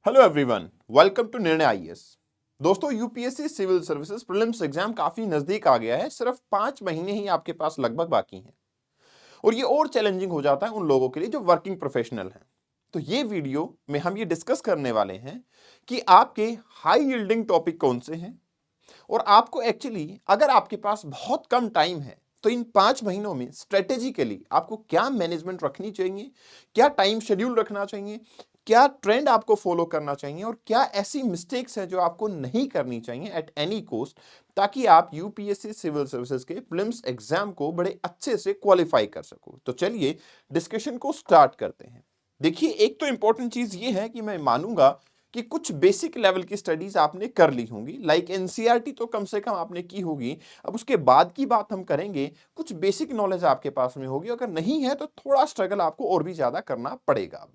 Hello everyone, welcome to Nirnay IAS. दोस्तों, UPSC civil services prelims exam काफी नजदीक आ गया है। सिर्फ 5 महीने ही आपके पास लगभग बाकी हैं और ये और चैलेंजिंग हो जाता है उन लोगों के लिए जो वर्किंग प्रोफेशनल हैं। तो ये वीडियो में हम ये डिस्कस करने वाले हैं कि आपके हाई यील्डिंग टॉपिक कौन से हैं और आपको एक्चुअली अगर आपके पास बहुत कम टाइम है तो इन 5 महीनों में स्ट्रेटेजिकली आपको क्या मैनेजमेंट रखनी चाहिए, क्या टाइम शेड्यूल रखना चाहिए, क्या ट्रेंड आपको फॉलो करना चाहिए और क्या ऐसी मिस्टेक्स है जो आपको नहीं करनी चाहिए एट एनी कॉस्ट, ताकि आप यूपीएससी सिविल सर्विसेज के प्रीलिम्स एग्जाम को बड़े अच्छे से क्वालिफाई कर सको। तो चलिए डिस्कशन को स्टार्ट करते हैं। देखिए, एक तो इंपॉर्टेंट चीज ये है कि मैं मानूंगा कि कुछ बेसिक लेवल की स्टडीज आपने कर ली होंगी, लाइक एनसीईआरटी तो कम से कम आपने की होगी। अब उसके बाद की बात हम करेंगे, कुछ बेसिक नॉलेज आपके पास में होगी, अगर नहीं है तो थोड़ा स्ट्रगल आपको और भी ज्यादा करना पड़ेगा।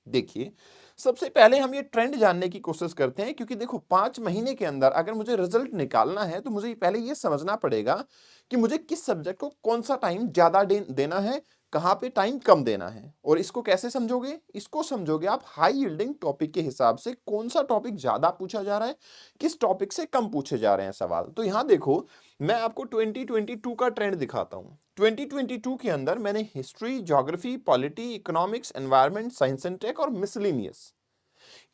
देखिए, सबसे पहले हम ये ट्रेंड जानने की कोशिश करते हैं, क्योंकि देखो 5 महीने के अंदर अगर मुझे रिजल्ट निकालना है तो मुझे पहले ये समझना पड़ेगा कि मुझे किस सब्जेक्ट को कौन सा टाइम ज्यादा देना है, कहां पे टाइम कम देना है। और इसको कैसे समझोगे? इसको समझोगे आप हाई यील्डिंग टॉपिक के हिसाब से, कौन सा टॉपिक ज्यादा पूछा जा रहा है, किस टॉपिक से कम पूछे जा रहे हैं सवाल। तो यहां देखो, मैं आपको 2022 का ट्रेंड दिखाता हूं। 2022 के अंदर मैंने history, geography, polity, economics, environment, science and tech और मिसलेनियस,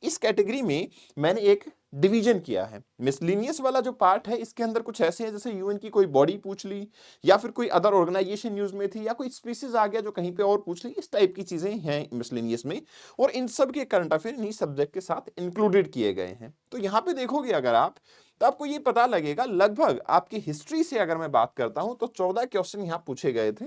इस कैटेगरी में मैंने एक डिवीजन किया है। मिसलेनियस वाला जो पार्ट है, इसके अंदर कुछ ऐसे हैं जैसे यूएन की कोई बॉडी पूछ ली, या फिर कोई अदर ऑर्गेनाइजेशन न्यूज में थी, या कोई स्पीसीज आ गया जो कहीं पे और पूछ ली, इस टाइप की चीजें हैं मिसलेनियस में। और इन सब के करंट अफेयर इन्हीं सब्जेक्ट के साथ इंक्लूडेड किए गए हैं। तो यहाँ पे देखोगे अगर आप, तो आपको ये पता लगेगा, लगभग आपकी हिस्ट्री से अगर मैं बात करता हूं तो 14 क्वेश्चन यहाँ पूछे गए थे।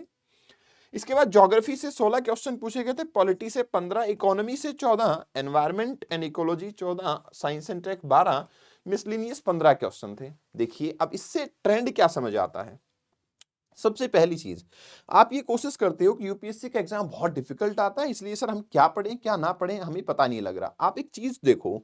इसके बाद ज्योग्राफी से 16 क्वेश्चन पूछे गए थे, पॉलिटी से 15, इकोनॉमी से 14, environment and ecology 14, science and tech 12, miscellaneous 15 question थे। देखिए, अब इससे ट्रेंड क्या समझ आता है। सबसे पहली चीज, आप ये कोशिश करते हो कि यूपीएससी का एग्जाम बहुत डिफिकल्ट आता है, इसलिए सर हम क्या पढ़ें क्या ना पढ़ें हमें पता नहीं लग रहा। आप एक चीज देखो,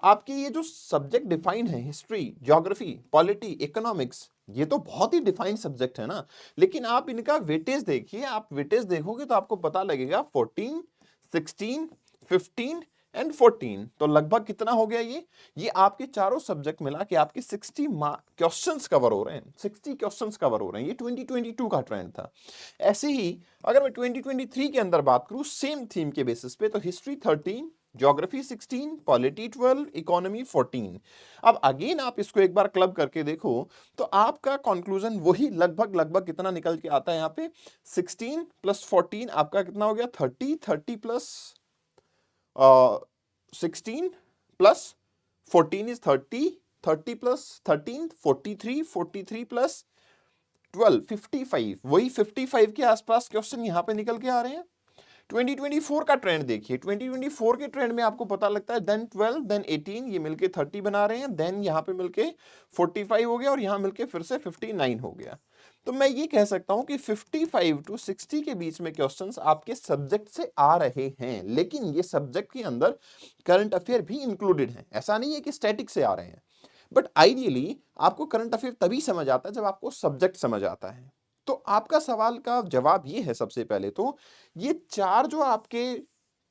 आपके ये जो सब्जेक्ट डिफाइंड है, हिस्ट्री, ज्योग्राफी, पॉलिटी, इकोनॉमिक्स, ये तो बहुत ही डिफाइंड सब्जेक्ट है ना। लेकिन आप इनका वेटेज देखिए, आप वेटेज देखोगे तो आपको पता लगेगा 14, 16, 15 एंड 14। तो लगभग कितना हो गया ये आपके चारों सब्जेक्ट मिला के आपके 60 क्वेश्चंस कवर हो रहे हैं। 60 क्वेश्चंस कवर हो रहे हैं। ये 2022 का ट्रेंड था। ऐसे ही अगर मैं 2023 के अंदर बात करूं सेम थीम के बेसिस पे, तो हिस्ट्री 13, ज्योग्राफी 16, पॉलिटी 12, इकोनॉमी 14। अब अगेन आप इसको एक बार क्लब करके देखो तो आपका कंक्लूजन वही लगभग लगभग कितना निकल के आता है यहाँ पे, 16 प्लस 14 आपका कितना हो गया, 30, 30 plus 16 plus 14 is 30, 30 plus 13 43, 43 plus 12 55, वही 55 के आसपास क्वेश्चन यहां पे निकल के आ रहे हैं। 2024 का ट्रेंड देखिए, 2024 के ट्रेंड में आपको पता लगता है देन 12 देन 18, ये मिलके 30 बना रहे हैं, देन यहाँ पे मिलके 45 हो गया और यहाँ मिलके फिर से 59 हो गया। तो मैं ये कह सकता हूं कि 55 टू 60 के बीच में क्वेश्चंस आपके सब्जेक्ट से आ रहे हैं, लेकिन ये सब्जेक्ट के अंदर करंट अफेयर भी इंक्लूडेड है। ऐसा नहीं है कि स्टैटिक से आ रहे हैं, बट आइडियली आपको करंट अफेयर तभी समझ आता है जब आपको सब्जेक्ट समझ आता है। तो आपका सवाल का जवाब ये है, सबसे पहले तो ये चार जो आपके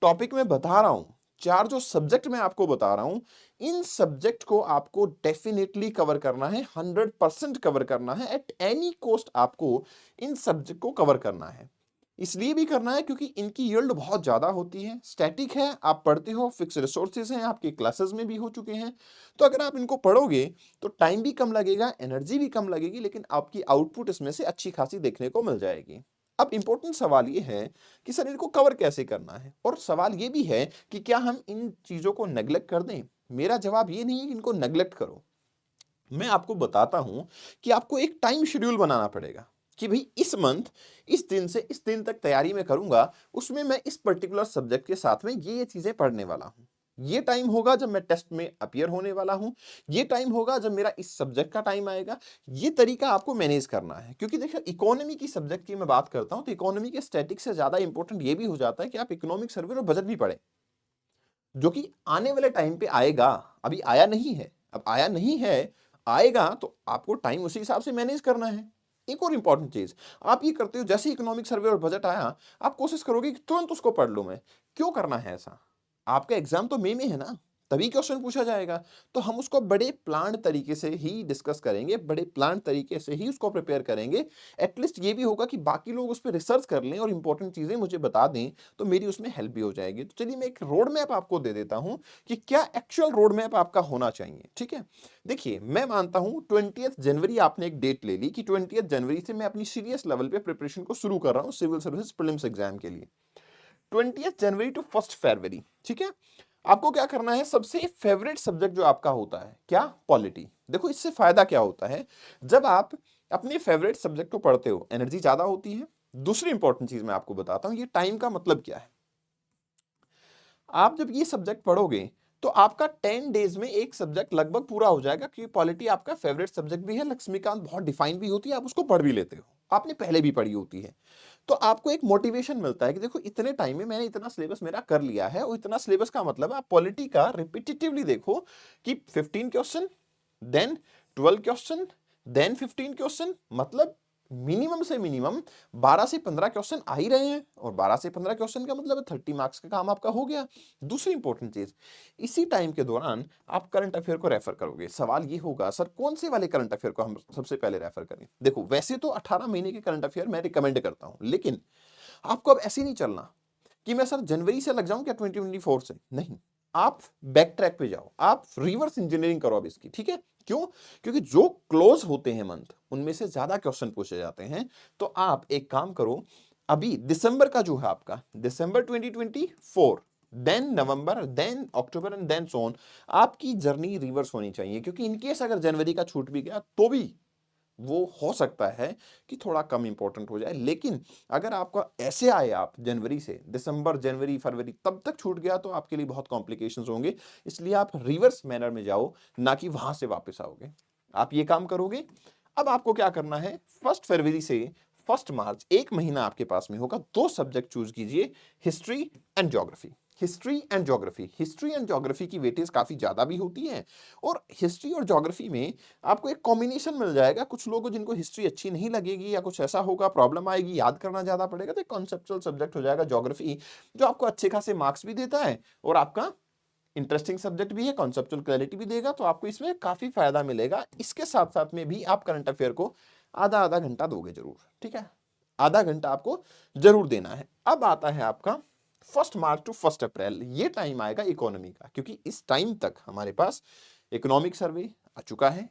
टॉपिक में बता रहा हूं, चार जो सब्जेक्ट मैं आपको बता रहा हूं, इन सब्जेक्ट को आपको डेफिनेटली कवर करना है, 100% कवर करना है, एट एनी कॉस्ट आपको इन सब्जेक्ट को कवर करना है। इसलिए भी करना है क्योंकि इनकी यील्ड बहुत ज्यादा होती है, स्टैटिक है, आप पढ़ते हो, फिक्स रिसोर्सेज हैं, आपके क्लासेस में भी हो चुके हैं। तो अगर आप इनको पढ़ोगे तो टाइम भी कम लगेगा, एनर्जी भी कम लगेगी, लेकिन आपकी आउटपुट इसमें से अच्छी खासी देखने को मिल जाएगी। अब इंपॉर्टेंट सवाल ये है कि सर इनको कवर कैसे करना है, और सवाल ये भी है कि क्या हम इन चीजों को नेग्लेक्ट कर दें। मेरा जवाब ये नहीं है कि इनको नेग्लेक्ट करो। मैं आपको बताता हूं कि आपको एक टाइम शेड्यूल बनाना पड़ेगा कि भाई इस मंथ, इस दिन से इस दिन तक तैयारी में करूंगा, उसमें मैं इस पर्टिकुलर सब्जेक्ट के साथ में ये चीजें पढ़ने वाला हूं। ये टाइम होगा जब मैं टेस्ट में अपीयर होने वाला हूं, ये टाइम होगा जब मेरा इस सब्जेक्ट का टाइम आएगा। ये तरीका आपको मैनेज करना है, क्योंकि देखिए इकोनॉमी की सब्जेक्ट की मैं बात करता हूं तो इकोनॉमी के स्टैटिक से ज्यादा इंपॉर्टेंट ये भी हो जाता है कि आप इकोनॉमिक सर्वे और बजट भी पढ़ें, जो कि आने वाले टाइम पे आएगा। अभी आया नहीं है, अब आया नहीं है, आएगा, तो आपको टाइम उसी हिसाब से मैनेज करना है। एक और इंपॉर्टेंट चीज, आप ये करते हो जैसे इकोनॉमिक सर्वे और बजट आया, आप कोशिश करोगे कि तुरंत उसको पढ़ लूं मैं। क्यों करना है ऐसा? आपका एग्जाम तो मई में है ना, तभी क्वेश्चन पूछा जाएगा। तो हम उसको बड़े प्लान्ड तरीके से ही डिस्कस करेंगे, बड़े प्लान्ड तरीके से ही उसको प्रिपेयर करेंगे। एटलीस्ट ये भी होगा कि बाकी लोग उस पे रिसर्च कर लें और इंपॉर्टेंट चीज़ें मुझे बता दें, तो मेरी उसमें हेल्प भी हो जाएगी। तो चलिए मैं एक रोड मैप आपको दे देता हूँ कि क्या एक्चुअल रोड मैप आपका होना चाहिए, ठीक है? देखिए, मैं मानता हूँ 20th जनवरी आपने एक डेट ले ली कि 20th जनवरी से मैं अपनी सीरियस लेवल पे प्रिपरेशन को शुरू कर रहा हूँ सिविल सर्विसेज प्रीलिम्स एग्जाम के लिए। 20th जनवरी टू 1st फरवरी, ठीक है? आपको क्या करना है, सबसे फेवरेट सब्जेक्ट जो आपका होता है, क्या? पॉलिटी। देखो इससे फायदा क्या होता है, जब आप अपने फेवरेट सब्जेक्ट को पढ़ते हो, एनर्जी ज्यादा होती है। दूसरी इंपॉर्टेंट चीज मैं आपको बताता हूं, ये टाइम का मतलब क्या है। आप जब ये सब्जेक्ट पढ़ोगे तो आपका 10 डेज में एक सब्जेक्ट लगभग पूरा हो जाएगा, क्योंकि पॉलिटी आपका फेवरेट सब्जेक्ट भी है, लक्ष्मीकांत बहुत डिफाइन भी होती है, आप उसको पढ़ भी लेते हो, आपने पहले भी पढ़ी होती है। तो आपको एक मोटिवेशन मिलता है कि देखो इतने टाइम में मैंने इतना सिलेबस मेरा कर लिया है, और इतना सिलेबस का मतलब आप पॉलिटी का रिपीटेटिवली देखो कि 15 question, then 12 question, then 15 question, मतलब मिनिमम से मिनिमम 12 से 15 क्वेश्चन आ ही रहे हैं, और 12 से 15 क्वेश्चन का मतलब 30 मार्क्स का काम आपका हो गया। दूसरी इंपॉर्टेंट चीज, इसी टाइम के दौरान आप करंट अफेयर को रेफर करोगे। सवाल ये होगा सर कौन से वाले करंट अफेयर को हम सबसे पहले रेफर करें। देखो वैसे तो 18 महीने के करंट अफेयर मैं रिकमेंड करता हूं, लेकिन आपको अब ऐसे नहीं चलना कि मैं सर जनवरी से लग जाऊं क्या 2024 से, नहीं। आप बैक ट्रैक पे जाओ, आप रिवर्स इंजीनियरिंग करो अब इसकी, ठीक है? क्यों? क्योंकि जो क्लोज होते हैं मंथ, उनमें से ज्यादा क्वेश्चन पूछे जाते हैं। तो आप एक काम करो, अभी दिसंबर का जो है आपका, December 2024, then November, then October and then so on, आपकी जर्नी रिवर्स होनी चाहिए। क्योंकि इनकेस अगर जनवरी का छूट भी गया तो भी वो हो सकता है कि थोड़ा कम इंपॉर्टेंट हो जाए। लेकिन अगर आपका ऐसे आए, आप जनवरी से दिसंबर, जनवरी, फरवरी तब तक छूट गया, तो आपके लिए बहुत कॉम्प्लिकेशंस होंगे। इसलिए आप रिवर्स मैनर में जाओ, ना कि वहां से वापस आओगे। आप ये काम करोगे। अब आपको क्या करना है, 1 फरवरी से 1 मार्च, एक महीना आपके पास में होगा। दो सब्जेक्ट चूज कीजिए, history and geography. History and geography, history and geography की वेटेज काफी ज्यादा भी होती है, और हिस्ट्री और ज्योग्राफी में आपको एक कॉम्बिनेशन मिल जाएगा। कुछ लोगों जिनको हिस्ट्री अच्छी नहीं लगेगी, या कुछ ऐसा होगा, प्रॉब्लम आएगी, याद करना ज्यादा पड़ेगा, तो एक कॉन्सेप्चुअल सब्जेक्ट हो जाएगा ज्योग्राफी, जो आपको अच्छे खासे मार्क्स भी देता है, और आपका इंटरेस्टिंग सब्जेक्ट भी है, कॉन्सेप्चुअल क्लैरिटी भी देगा। तो आपको इसमें काफी फायदा मिलेगा। इसके साथ साथ में भी आप करंट अफेयर को आधा आधा घंटा दोगे जरूर, ठीक है? आधा घंटा आपको जरूर देना है। अब आता है आपका 1 मार्च टू 1 अप्रैल, ये टाइम आएगा इकोनॉमी का, क्योंकि इस टाइम तक हमारे पास इकोनॉमिक सर्वे आ चुका है,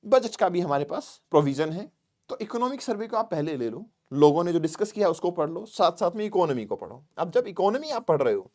बजट का भी हमारे पास प्रोविजन है। तो इकोनॉमिक सर्वे को आप पहले ले लो, लोगों ने जो डिस्कस किया उसको पढ़ लो, साथ साथ में इकोनॉमी को पढ़ो। अब जब इकोनॉमी आप पढ़ रहे हो,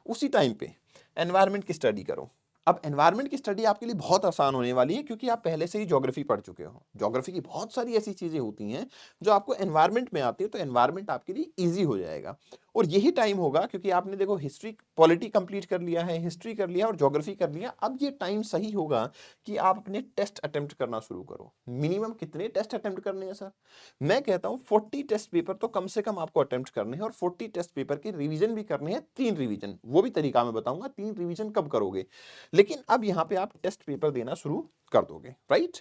उसी टाइम पे एनवायरनमेंट की स्टडी करो। अब एनवायरनमेंट की स्टडी आपके लिए बहुत आसान होने वाली है, क्योंकि आप पहले से ही ज्योग्राफी पढ़ चुके हो। ज्योग्राफी की बहुत सारी ऐसी चीजें होती हैं जो आपको एनवायरनमेंट में आती है, तो एनवायरनमेंट आपके लिए इजी हो जाएगा। और यही टाइम होगा, क्योंकि आपने देखो हिस्ट्री, पॉलिटी कंप्लीट कर लिया है, हिस्ट्री कर लिया और ज्योग्राफी कर लिया। अब ये टाइम सही होगा कि आप अपने टेस्ट अटेम्प्ट करना शुरू करो। मिनिमम कितने टेस्ट अटेम्प्ट करने हैं सर? मैं कहता हूं 40 टेस्ट पेपर तो कम से कम आपको अटेम्प्ट करने हैं, और 40 टेस्ट पेपर के रिवीजन भी करने हैं, 3 रिवीजन। वो भी तरीका मैं बताऊंगा 3 रिवीजन कब करोगे। लेकिन अब यहां पे आप टेस्ट पेपर देना शुरू कर दोगे, राइट?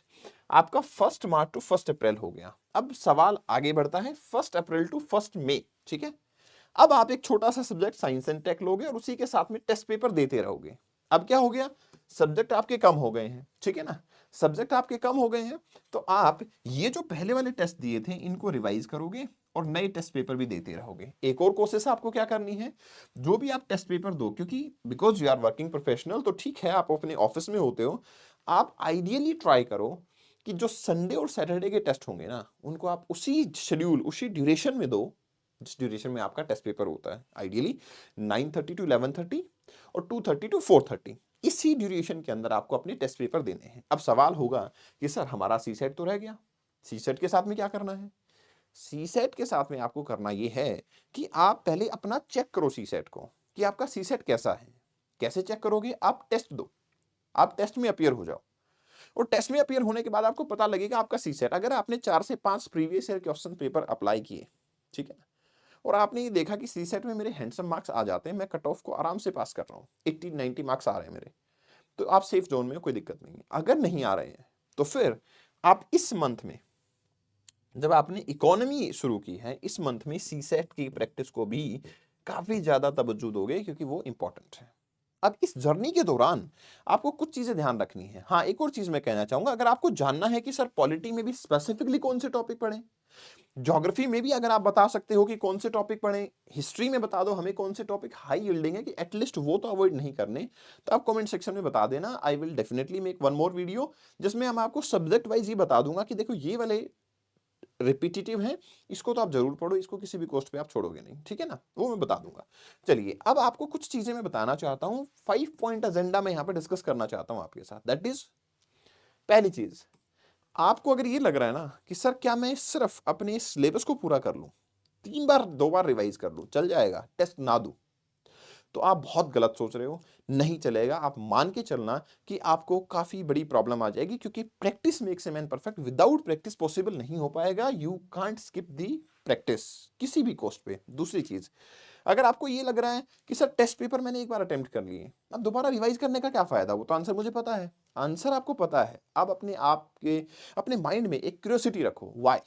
आपका 1 मार्च टू 1 अप्रैल हो गया। अब सवाल आगे बढ़ता है 1 अप्रैल टू 1 मई, ठीक है? अब आप एक छोटा सा सब्जेक्ट साइंस एंड टेक लोगे, और उसी के साथ में टेस्ट पेपर देते रहोगे। अब क्या हो गया, सब्जेक्ट आपके कम हो गए हैं, ठीक है ना? सब्जेक्ट आपके कम हो गए हैं, तो आप ये जो पहले वाले टेस्ट दिए थे इनको रिवाइज करोगे, और नए टेस्ट पेपर भी देते रहोगे। एक और कोशिश आपको क्या करनी है, जो भी आप टेस्ट पेपर दो, क्योंकि because you are working professional, तो ठीक है आप अपने ऑफिस में होते हो, आप आइडियली ट्राई करो कि जो संडे और सैटरडे के टेस्ट होंगे ना, उनको आप उसी शेड्यूल, उसी ड्यूरेशन में दो जिस ड्यूरेशन में आपका टेस्ट पेपर होता है। आइडियली 9:30 टू 11:30 और 2:30 टू 4:30, इसी ड्यूरेशन के अंदर आपको अपने टेस्ट पेपर देने हैं। अब सवाल होगा कि सर हमारा सी सेट तो रह गया, सी सेट के साथ में क्या करना है? सी सेट के साथ में आपको करना यह है कि आप पहले अपना चेक करो सी सेट को, कि आपका सी सेट कैसा है। कैसे चेक करोगे? आप टेस्ट दो, आप टेस्ट में अपियर हो जाओ, और टेस्ट में अपियर होने के बाद आपको पता लगेगा आपका सी सेट। अगर आपने 4 से 5 previous year question paper apply किए, ठीक है, और आपने ये देखा कि सी सेट में मेरे हैंडसम मार्क्स आ जाते हैं, मैं कट ऑफ को आराम से पास कर रहा हूँ, 80-90 मार्क्स आ रहे हैं मेरे, तो आप सेफ जोन में, कोई दिक्कत नहीं है। अगर नहीं आ रहे हैं, तो फिर आप इस मंथ में, जब आपने इकोनॉमी शुरू की है, इस मंथ में सी सेट की प्रैक्टिस को भी काफी ज्यादा तवज्जो दोगे, क्योंकि वो इंपॉर्टेंट है। अब इस जर्नी के दौरान आपको कुछ चीजें ध्यान रखनी है। हाँ, एक और चीज मैं कहना चाहूंगा, अगर आपको जानना है कि सर पॉलिटी में भी स्पेसिफिकली कौन से टॉपिक पढ़ें, ज्योग्राफी में भी अगर आप बता सकते हो कि कौन से टॉपिक पढ़ें, हिस्ट्री में बता दो हमें कौन से टॉपिक हाई यील्डिंग है कि एटलीस्ट वो तो अवॉइड नहीं करने, तो आप कमेंट सेक्शन में बता देना। I will definitely make one more video जिसमें हम आपको सब्जेक्ट वाइज ही बता दूंगा कि देखो ये वाले रिपीटेटिव है, इसको तो आप जरूर पढ़ो, इसको किसी भी कॉस्ट पे आप छोड़ोगे नहीं, ठीक है ना, वो मैं बता दूंगा। चलिए अब आपको कुछ चीजें मैं बताना चाहता हूं, 5 पॉइंट एजेंडा में यहां पे डिस्कस करना चाहता हूं आपके साथ। दैट इज, पहली चीज, आपको अगर ये लग रहा है ना कि सर क्या मैं सिर्फ अपने सिलेबस को पूरा कर लूं, 3 बार 2 बार रिवाइज कर लूं चल जाएगा, टेस्ट ना दूं, तो आप बहुत गलत सोच रहे हो। नहीं चलेगा। आप मान के चलना कि आपको काफी बड़ी प्रॉब्लम आ जाएगी, क्योंकि practice makes a man perfect, without practice possible नहीं हो पाएगा। You can't skip the practice किसी भी कॉस्ट पे। दूसरी चीज, अगर आपको ये लग रहा है कि सर टेस्ट पेपर मैंने एक बार अटेम्प्ट कर लिए, अब दोबारा रिवाइज करने का क्या फायदा, वो तो आंसर मुझे पता है। आंसर आपको पता है, अब अपने आप के अपने माइंड में एक क्यूरियोसिटी रखो, व्हाई,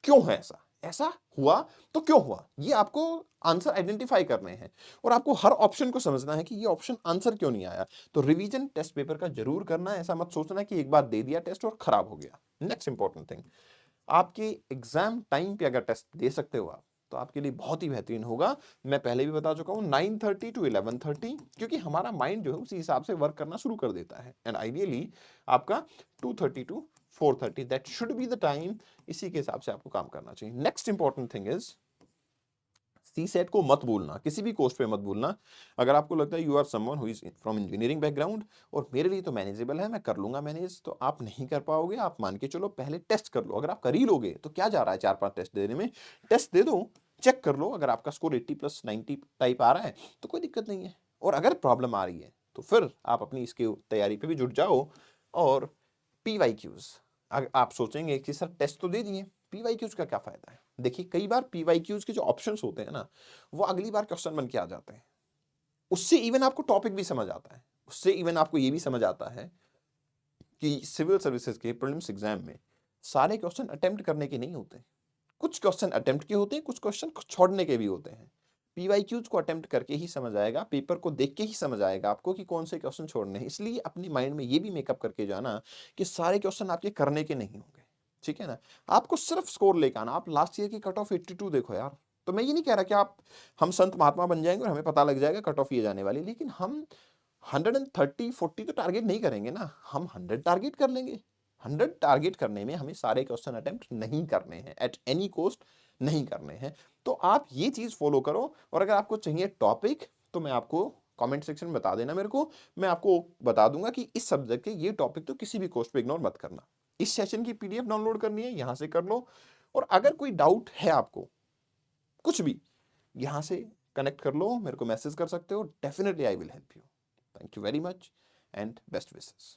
क्यों है ऐसा, ऐसा हुआ तो क्यों हुआ, ये आपको आंसर आइडेंटिफाई करने हैं, और आपको हर ऑप्शन को समझना है कि ये ऑप्शन आंसर क्यों नहीं आया। तो रिवीजन टेस्ट पेपर का जरूर करना है, ऐसा मत सोचना कि एक बार दे दिया टेस्ट और खराब हो गया। नेक्स्ट इंपॉर्टेंट थिंग, आपके एग्जाम टाइम पे अगर टेस्ट दे सकते हो आप, तो आपके लिए बहुत ही बेहतरीन होगा। मैं पहले भी बता चुका हूं 9:30 टू 11:30, क्योंकि हमारा माइंड जो है उसी हिसाब से वर्क करना शुरू कर देता है। एंड आइडियली आपका 2:30 to 4:30 that should be the time, इसी के हिसाब से आपको काम करना चाहिए। Next important thing is, C SAT को मत भूलना, किसी भी कोर्स पे मत भूलना। अगर आपको लगता है you are someone who is from engineering background और मेरे लिए तो मैनेजेबल है, मैं कर लूंगा मैनेज, तो आप नहीं कर पाओगे। आप मान के चलो पहले टेस्ट कर लो, अगर आप कर ही लोगे तो क्या जा रहा है 4-5 टेस्ट देने में, टेस्ट दे दो, चेक कर लो, अगर आपका स्कोर 80+90 टाइप आ रहा है तो कोई दिक्कत नहीं है। और अगर प्रॉब्लम आ रही है तो फिर आप अपनी इसकी तैयारी पे भी जुट जाओ। और पीवाईक्यूज, आप सोचेंगे कि सर टेस्ट तो दे दिए, पीवाईक्यूज का क्या फायदा है। देखिए कई बार पीवाईक्यूज के जो ऑप्शंस होते हैं ना, वो अगली बार क्वेश्चन बन के आ जाते हैं, उससे इवन आपको टॉपिक भी समझ आता है, उससे इवन आपको ये भी समझ आता है कि सिविल सर्विसेज के प्रीलिम्स एग्जाम में सारे क्वेश्चन अटेम्प्ट करने के नहीं होते, कुछ क्वेश्चन अटेम्प्ट के होते हैं, कुछ क्वेश्चन छोड़ने के भी होते हैं। पीवाईक्यूज को अटेम्प्ट करके ही समझ आएगा, पेपर को देख के ही समझ आएगा आपको कि कौन से क्वेश्चन छोड़ने हैं। इसलिए अपनी माइंड में ये भी मेकअप करके जाना कि सारे क्वेश्चन आपके करने के नहीं होंगे, ठीक है ना। आपको सिर्फ स्कोर लेकर आना। आप लास्ट ईयर की कट ऑफ 82 देखो यार, तो मैं ये नहीं कह रहा कि आप हम संत महात्मा बन जाएंगे और हमें पता लग जाएगा कट ऑफ ये जाने वाली, लेकिन हम 130-40 तो टारगेट नहीं करेंगे ना, हम 100 टारगेट कर लेंगे। 100 टारगेट करने में हमें सारे क्वेश्चन अटेम्प्ट नहीं करने हैं, एट एनी कॉस्ट नहीं करने हैं। तो आप ये चीज फॉलो करो। और अगर आपको चाहिए टॉपिक तो मैं आपको कमेंट सेक्शन में बता देना मेरे को, मैं आपको बता दूंगा कि इस सब्जेक्ट के ये टॉपिक तो किसी भी कॉस्ट पे इग्नोर मत करना। इस सेशन की पीडीएफ डाउनलोड करनी है, यहां से कर लो। और अगर कोई डाउट है आपको कुछ भी, यहां से कनेक्ट कर लो, मेरे को मैसेज कर सकते हो, definitely I will help you. Thank you very much and best wishes.